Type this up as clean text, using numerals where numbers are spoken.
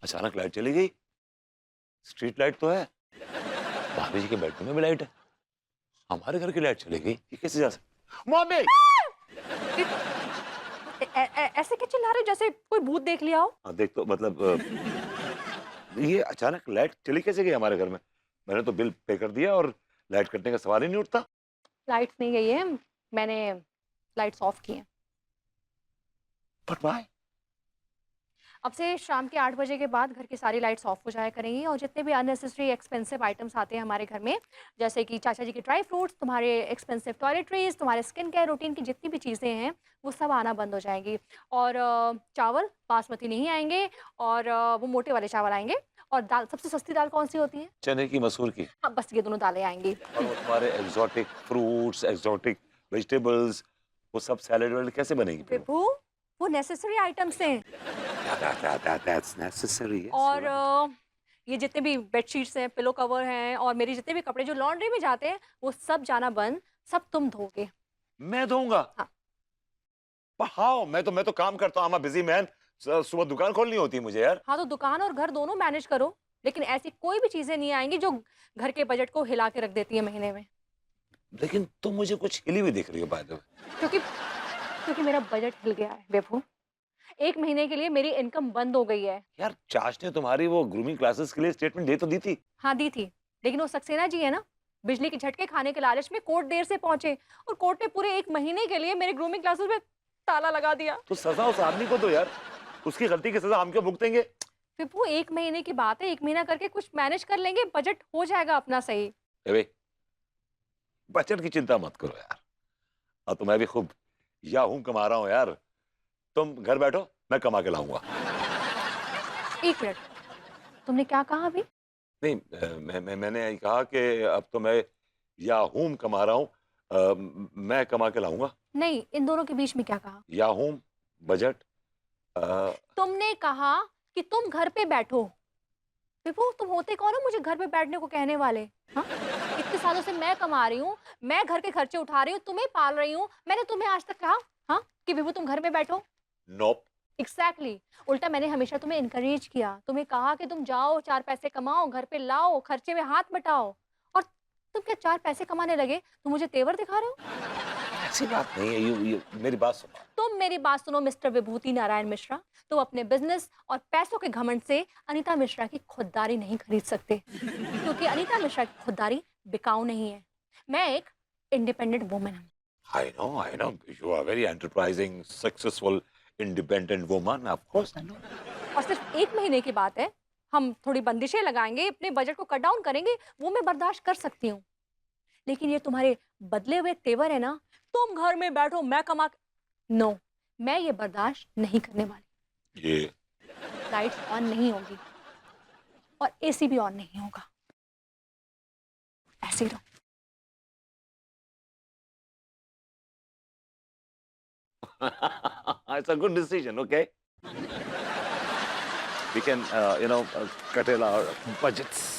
अचानक लाइट चली गई। स्ट्रीट लाइट तो है, भाभी जी के बेडरूम में भी लाइट है, हमारे घर की लाइट चली गई, ये कैसे जा सकता? मम्मी! ऐसे क्या चिल्ला रहे हो जैसे कोई भूत देख लिया हो? हाँ देख तो मतलब ये अचानक लाइट चली कैसे गई हमारे घर में? मैंने तो बिल पे कर दिया और लाइट कटने का सवाल ही नहीं उठता। लाइट्स नहीं गई है, मैंने लाइट्स ऑफ की हैं। But why? अब से शाम के 8 बजे के बाद घर की सारी लाइट्स ऑफ हो जाया करेंगी और जितने भी अननेसेसरी एक्सपेंसिव आइटम्स आते हैं हमारे घर में, जैसे कि चाचा जी के ड्राई फ्रूट्स, तुम्हारे एक्सपेंसिव टॉयलेटरीज, तुम्हारे स्किन केयर रूटीन की जितनी भी चीज़ें हैं, वो सब आना बंद हो जाएंगी। और चावल बासमती नहीं आएंगे और वो मोटे वाले चावल आएंगे। और दाल, सबसे सस्ती दाल कौन सी होती है? चने की, मसूर की। हाँ, बस ये दोनों दालें आएंगी। और वो तुम्हारे एग्जॉटिक फ्रूट्स, एग्जॉटिक वेजिटेबल्स, वो सब सैलेड वैलेड कैसे बनेगी फिर? विभू, वो नेसेसरी आइटम्स हैं। That's necessary, yes, और you're right. ये जितने भी बेडशीट्स हैं, पिलो कवर हैं और मेरे जितने भी कपड़े जो लॉन्ड्री में जाते हैं, वो सब जाना बंद, सब तुम धोगे। मैं दूंगा? हाँ। हाउ? मैं तो काम करता हूँ, I'm a busy man. सुबह दुकान खोलनी होती है मुझे यार। हाँ, तो दुकान और घर दोनों मैनेज करो, लेकिन ऐसी कोई भी चीज़ें नहीं आएँगी जो घर के बजट को हिला के रख देती है महीने में। लेकिन तुम मुझे कुछ हिली हुई दिख रही हो बाय द वे। क्योंकि क्योंकि मेरा बजट हिल गया है विभू। 1 महीने के लिए मेरी इनकम बंद हो गई है। यार चाच ने तुम्हारी वो ग्रूमिंग क्लासेस के लिए स्टेटमेंट दे तो दी थी। हाँ, दी थी, लेकिन वो सक्सेना जी है ना, बिजली के झटके खाने के लालच में कोर्ट देर से पहुँचे और कोर्ट ने पूरे 1 महीने के लिए मेरे ग्रूमिंग क्लासेस में ताला लगा दिया। तो सजा उस आदमी को दो यार, उसकी गलती की सजा हम क्यों भुगतेंगे? विभू, 1 महीने की बात है, 1 महीना करके कुछ मैनेज कर लेंगे, बजट हो जाएगा अपना सही। ए बे, बजट की चिंता मत करो यार। अब तो मैं भी खूब याहू कमा रहा हूँ यार। तुम घर बैठो, मैं कमा के लाऊंगा। 1 मिनट, तुमने क्या कहा अभी? नहीं मैंने यही कहा कि अब तो मैं याहूम कमा रहा हूँ, मैं कमा के लाऊंगा। नहीं, इन दोनों के बीच में क्या कहा? याहूम, बजट। तुमने कहा कि तुम घर पे बैठो। विभू, तुम होते कौन हो मुझे घर पे बैठने को कहने वाले? हाँ? इतने सालों से मैं कमा रही हूँ, मैं घर के खर्चे उठा रही हूँ, तुम्हें पाल रही हूँ। मैंने तुम्हें आज तक कहा, हाँ, कि विभू तुम घर पे बैठो? नोप। एग्जैक्टली। उल्टा मैंने हमेशा तुम्हें इनकरेज किया, तुम्हें कहा कि तुम जाओ 4 पैसे कमाओ, घर पे लाओ, खर्चे में हाथ बटाओ। और तुम क्या 4 पैसे कमाने लगे तो मुझे तेवर दिखा रहे हो? ऐसी बात नहीं है, यू मेरी बात सुनो। तुम मेरी बात सुनो मिस्टर विभूति नारायण मिश्रा। तुम अपने बिजनेस और पैसों के घमंड से अनीता मिश्रा की खुददारी नहीं खरीद सकते, क्योंकि अनीता मिश्रा की खुददारी बिकाऊ नहीं है। मैं एक इंडिपेंडेंट वुमन हूँ। I know, you are very enterprising, successful, independent woman, of course I know. और सिर्फ 1 महीने की बात है, हम थोड़ी बंदिशें लगाएंगे, अपने बजट को कट डाउन करेंगे, वो मैं बर्दाश्त कर सकती हूँ। लेकिन ये तुम्हारे बदले हुए तेवर है ना, तुम घर में बैठो मैं कमा, नो, मैं ये बर्दाश्त नहीं करने वाली। ये लाइट्स ऑन नहीं होगी और एसी भी ऑन नहीं होगा, ऐसे ही रहो। it's a good decision, okay? We can, curtail our budgets.